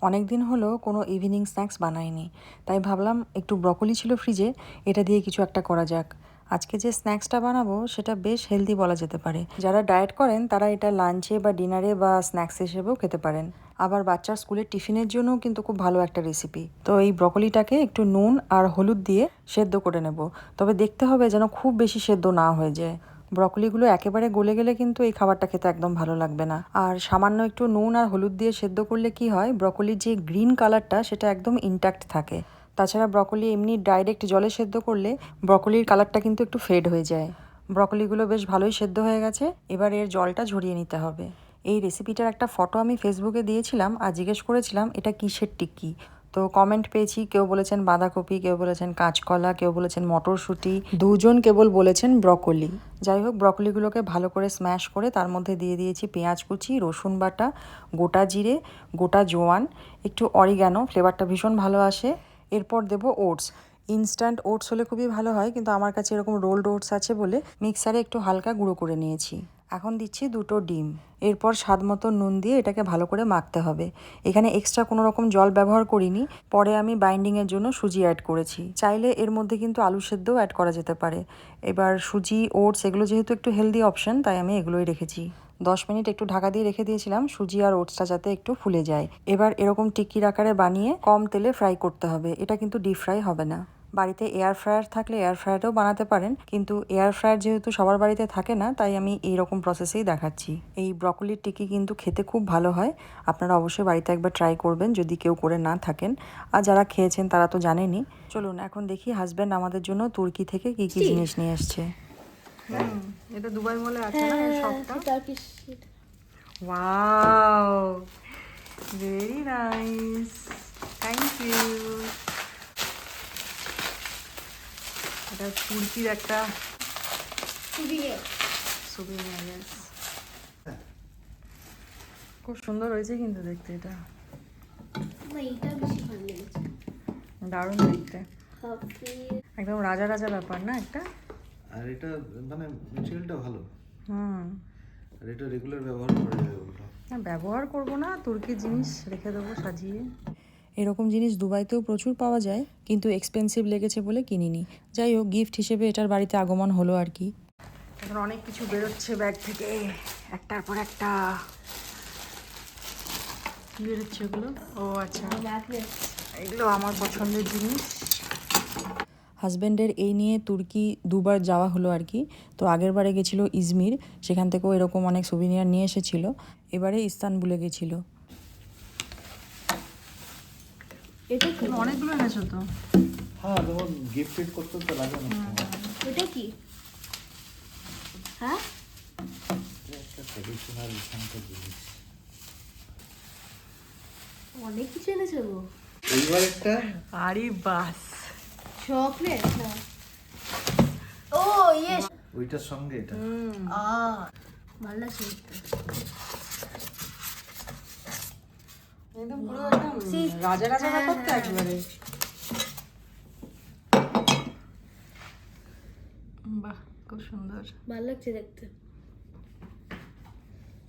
অনেক দিন হলো কোনো ইভিনিং স্ন্যাক্স বানাইনি, তাই ভাবলাম একটু ব্রকলি ছিল ফ্রিজে, এটা দিয়ে কিছু একটা করা যাক। আজকে যে স্ন্যাক্সটা বানাবো সেটা বেশ হেলদি বলা যেতে পারে। যারা ডায়েট করেন তারা এটা লাঞ্চে বা ডিনারে বা স্ন্যাক্স হিসেবেও খেতে পারেন। আবার বাচ্চার স্কুলের টিফিনের জন্যও কিন্তু খুব ভালো একটা রেসিপি। তো এই ব্রকলিটাকে একটু নুন আর হলুদ দিয়ে সেদ্ধ করে নেব, তবে দেখতে হবে যেন খুব বেশি সেদ্ধ না হয়ে যায়। ব্রকলিগুলো একেবারে গলে গেলে কিন্তু এই খাবারটা খেতে একদম ভালো লাগবে না। আর সামান্য একটু নুন আর হলুদ দিয়ে সেদ্ধ করলে কি হয়, ব্রকলির যে গ্রিন কালারটা সেটা একদম ইনট্যাক্ট থাকে। তাছাড়া ব্রকলি এমনি ডাইরেক্ট জলে সেদ্ধ করলে ব্রকলির কালারটা কিন্তু একটু ফেড হয়ে যায়। ব্রকলিগুলো বেশ ভালোই সেদ্ধ হয়ে গেছে, এবার এর জলটা ঝরিয়ে নিতে হবে। এই রেসিপিটার একটা ফটো আমি ফেসবুকে দিয়েছিলাম আর জিজ্ঞেস করেছিলাম এটা কিসের টিক্কি। তো কমেন্ট পেয়েছি, কেউ বলেছেন বাঁধাকপি, কেউ বলেছেন কাঁচকলা, কেউ বলেছেন মটরশুঁটি, দুজন কেবল বলেছেন ব্রকলি। যাই হোক, ব্রকলিগুলোকে ভালো করে স্ম্যাশ করে তার মধ্যে দিয়ে দিয়েছি পেঁয়াজ কুচি, রসুন বাটা, গোটা জিরে, গোটা জোয়ান, একটু অরিগ্যানো, ফ্লেভারটা ভীষণ ভালো আসে। এরপর দেবো ওটস। ইনস্ট্যান্ট ওটস হলে খুবই ভালো হয়, কিন্তু আমার কাছে এরকম রোলড ওটস আছে বলে মিক্সারে একটু হালকা গুঁড়ো করে নিয়েছি। এখন দিচ্ছি 2টো ডিম। এরপর স্বাদ মতো নুন দিয়ে এটাকে ভালো করে মাখতে হবে। এখানে এক্সট্রা কোনো রকম জল ব্যবহার করিনি, পরে আমি বাইন্ডিংয়ের জন্য সুজি অ্যাড করেছি। চাইলে এর মধ্যে কিন্তু আলু সেদ্ধও অ্যাড করা যেতে পারে। এবার সুজি, ওটস এগুলো যেহেতু একটু হেলদি অপশন, তাই আমি এগুলোই রেখেছি। 10 মিনিট একটু ঢাকা দিয়ে রেখে দিয়েছিলাম সুজি আর ওটসটা যাতে একটু ফুলে যায়। এবার এরকম টিক্কির আকারে বানিয়ে কম তেলে ফ্রাই করতে হবে, এটা কিন্তু ডিপ ফ্রাই হবে না। বাড়িতে এয়ার ফ্রায়ার থাকলে এয়ার ফ্রায়ারেও বানাতে পারেন, কিন্তু এয়ার ফ্রায়ার যেহেতু সবার বাড়িতে থাকে না, তাই আমি এইরকম প্রসেসেই দেখাচ্ছি। এই ব্রকলির টিক্কি কিন্তু খেতে খুব ভালো হয়, আপনারা অবশ্যই বাড়িতে একবার ট্রাই করবেন যদি কেউ করে না থাকেন। আর যারা খেয়েছেন তারা তো জানেনই। চলুন এখন দেখি হাজব্যান্ড আমাদের জন্য তুর্কি থেকে কি কি জিনিস নিয়ে এসছে। এটা দুবাই মলে আছে না এই শপটা? Wow, very nice, thank you. এটা তুর্কির একটা সুভিনিয়ার। খুব সুন্দর হয়েছে কিন্তু দেখতে, এটা দারুণ দেখতে, একদম রাজা রাজা ব্যাপার না একটা। আর এটা মানে ম্যাটেরিয়ালটা ভালো। হুম, আর এটা রেগুলার ব্যবহার করা যাবে ওটা। না ব্যবহার করবো না, তুর্কির জিনিস রেখে দেবো সাজিয়ে। এরকম জিনিস দুবাইতেও প্রচুর পাওয়া যায়, কিন্তু এক্সপেন্সিভ লেগেছে বলে কিনিনি। যাই হোক, গিফট হিসেবে এটার বাড়িতে আগমন হলো আর কি। এখন অনেক কিছু বেরোচ্ছে ব্যাগ থেকে, একটার পর একটা। কি বেরোচ্ছে এগুলো? ও আচ্ছা, এগুলো আমার পছন্দের জিনিস। হাজব্যান্ডের এই নিয়ে তুর্কি দুবার যাওয়া হলো আর কি। তো আগের বারে গেছিলো ইজমির, সেখান থেকেও এরকম অনেক সুভিনিয়ার নিয়ে এসেছিল। এবারে ইস্তানবুলে গেছিলো। এটা কি অনেকগুলো এনেছো তো? হ্যাঁ, যেমন গিফট করতে তো লাগে না। এটা কি? হ্যাঁ, এটা একটা ট্র্যাডিশনাল এখানকার জিনিস। অনেক কিছু এনেছে গো। এইবার একটা আরে বাস, চকলেট না? ও ইয়েস, ওইটার সঙ্গে এটা। ভালো লাগছে দেখতে। একদম পুরো একদম রাজা রাজা ব্যাপার তো একেবারে। বাহ, খুব সুন্দর। ভালো লাগছে দেখতে।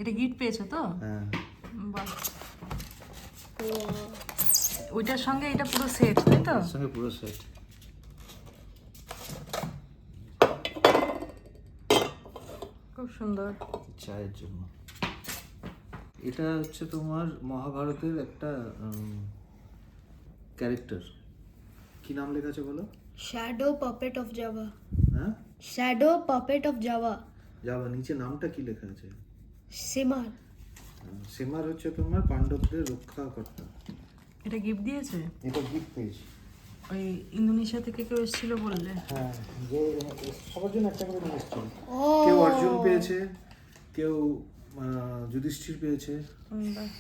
এটা গিফট পেয়েছো তো? হ্যাঁ, বাহ, ও ওইটার সঙ্গে এটা পুরো সেট, তাই তো? এর সঙ্গে পুরো সেট। খুব সুন্দর। চায়ের জন্য। এটা হচ্ছে তোমার মহাভারতের একটা ক্যারেক্টার। কি নাম লেখা আছে বলো? Shadow puppet of Java. হ্যাঁ, শ্যাডো পাপেট অফ জাভা। যাবা নিচে নামটা কি লেখা আছে? সিমার। সেমার হচ্ছে তোমার পাণ্ডবদের রক্ষাকর্তা। এটা গিফট দিয়েছে? এটা গিফট পেয়েছি। ওই ইন্দোনেশিয়া থেকে কেউ এসেছিল বললে? হ্যাঁ, যে সবার জন্য একটা করে নিয়ে এসেছিল। ও কেউ অর্জুন পেয়েছে, কেউ যুধিষ্ঠির পেয়েছে। বাহ,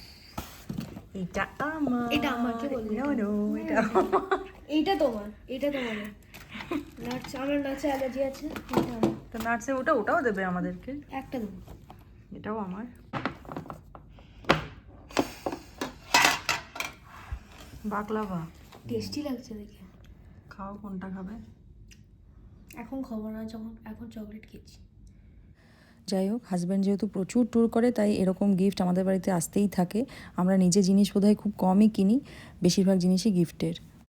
এটা আমার। এটা আমাকে বলবে। No, no, এটা এইটা তোমার, এটা তোমার। নাটস, আমার নাটসে অ্যালার্জি আছে। এটা আমার। তো নাটসে ওটাও দেবে আমাদেরকে। একটা দেবো। এটাও আমার। বাকলাভা টেস্টি লাগছে দেখে। খাও, কোনটা খাবে? এখন খাবো না, যখন এখন চকলেট খেয়েছি। যাই হোক, হাজব্যান্ড যেহেতু প্রচুর ট্যুর করে তাই এরকম গিফট আমাদের বাড়িতে আসতেই থাকে। আমরা নিজে জিনিস বোধহয় খুব কমই কিনি, বেশিরভাগ জিনিসই গিফটের।